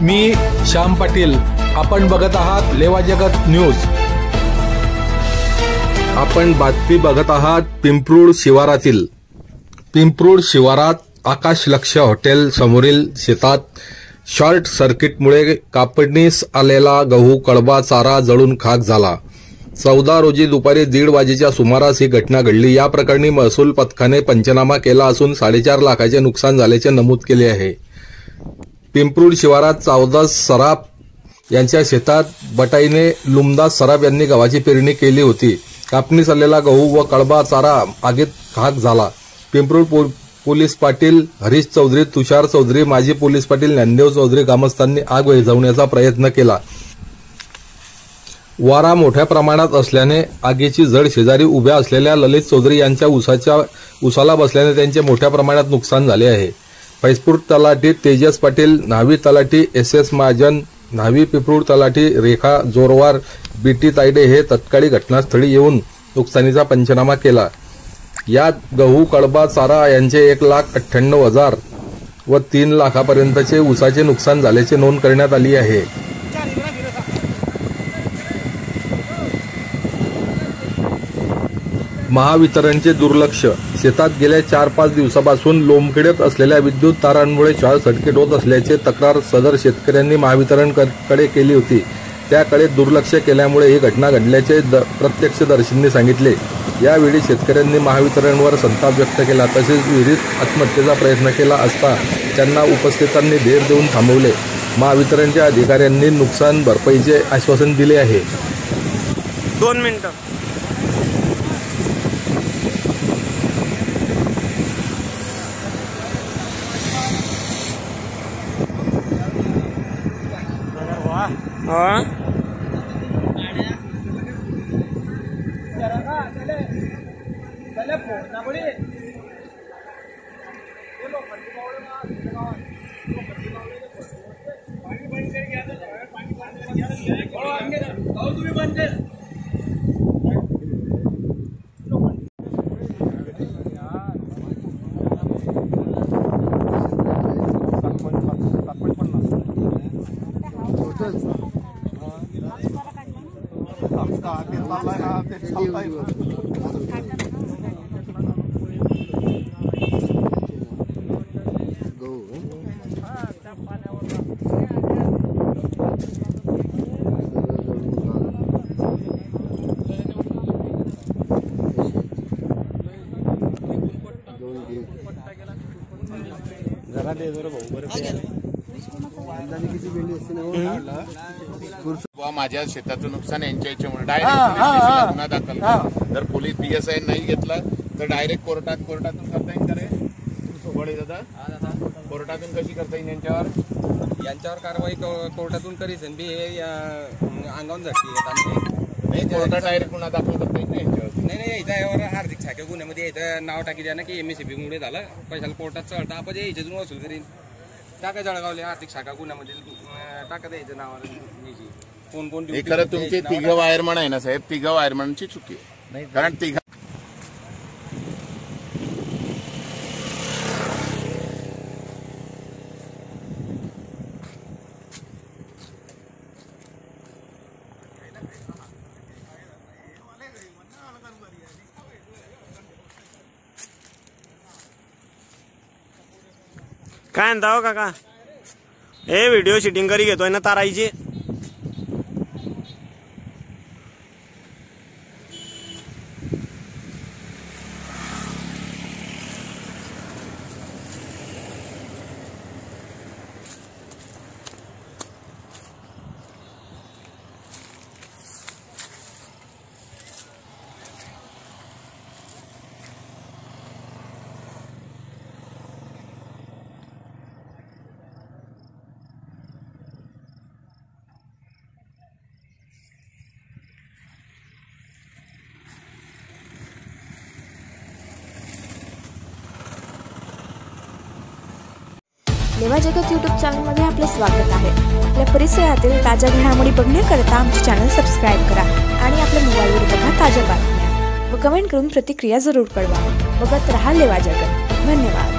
मी श्याम पाटील, आपण बघत आहात लेवा जगत न्यूज। आपण बातमी बघत आहात पिंपरूड शिवारातील। पिंपरूड शिवारात आकाश लक्ष हॉटेल समोरील शेतात शॉर्ट सर्किटमुळे कापणीस आलेला गहू कळबा चारा जळून खाक झाला। 14 रोजी दुपारी 1:30 वाजेच्या सुमारास ही घटना घडली। या प्रकरणी महसूल पथकाने पंचनामा केला असून 4.5 लाखाचे नुकसान झाल्याचे नमूद केले आहे। पिंपरूड शिवारात चावदास सराफ यांच्या शेतात बटाईने लुमदास सराफ यांनी गव्हाची पेरणी केली होती। कापणीस आलेला गहू व कळबा चारा आगीत खाक झाला। पिंपरूड पोलीस पाटील हरीश चौधरी, तुषार चौधरी, माजी पोलीस पाटील ज्ञानदेव चौधरी ग्रामस्थांनी आग विझवण्याचा प्रयत्न केला। वारा मोठ्या प्रमाणात असल्याने आगीची जड शेजारी उभ्या असलेल्या ललित चौधरी यांच्या उसाला बसल्याने त्यांचे मोठ्या प्रमाणात नुकसान झाले आहे। फैजपूर तलाठी तेजस पाटील, न्हावी तलाठी SS महाजन, न्हावी पिंपरूड तलाठी रेखा जोरवार, BT तायडे हे तत्काळी घटनास्थळी येऊन नुकसानीचा पंचनामा केला। यात गहू कळबा चारा यांचे 1,98,000 व 3 लाखापर्यंतचे ऊसाचे नुकसान झाल्याचे नोंद करण्यात आली आहे। महावितरणचे दुर्लक्ष। शेतात गेल्या 4-5 दिवसापासून लोंबकळत असलेल्या विद्युत तारांमुळे शॉर्ट सर्किट होत असल्याची तक्रार सदर शेतकऱ्यांनी महावितरणकडे केली होती। त्याकडे दुर्लक्ष केल्यामुळे ही घटना घडल्याचे प्रत्यक्षदर्शींनी सांगितले। यावेळी शेतकऱ्यांनी महावितरणवर संताप व्यक्त केला, तसेच विहिरीत आत्महत्येचा प्रयत्न केला असता त्यांना उपस्थितांनी धीर देऊन थांबवले। महावितरणच्या अधिकाऱ्यांनी नुकसान भरपाईचे आश्वासन दिले आहे। 2 मिनिटं। हाँ जरा दे जरा भाऊ बरं माझ्या शेताचं नुकसान यांच्या याच्यामुळे डायरेक्ट गुन्हा दाखल जर पोलीस PSI नाही घेतला तर डायरेक्ट कोर्टातून करता येईल करे बळे दादा कोर्टातून कशी करता येईल यांच्यावर कारवाई कोर्टातून करीस अंगावून जाते कोर्टात डायरेक्ट गुन्हा दाखल करता येईल नाही याच्यावर आर्थिक छाक्या गुन्ह्यामध्ये यायचं नाव टाकी द्या ना की MSCB मुळे झालं पैशाला कोर्टात चढता आपण याच्यातून वसूल करीन टाका जळगावले आर्थिक शाखा गुन्ह्यामध्ये टाका द्यायचं नावावर कोण कोण खरं तुमचे 3 वायरमन आहे ना साहेब, 3 वायरमनची चुकी आहे कारण 3 काय म्हणता हो काका? हे व्हिडिओ शूटिंग करी घेतोय ना ताराईची। लेवा जगत यूट्यूब चॅनलमध्ये आपले स्वागत आहे। आपल्या परिसरातील ताज्या घडामोडी बघण्याकरता आमचे चॅनल सबस्क्राइब करा आणि आपल्या मोबाईलवर बघा ताज्या बातम्या व कमेंट करून प्रतिक्रिया जरूर कळवा। बघत रहा लेवा जगत। धन्यवाद।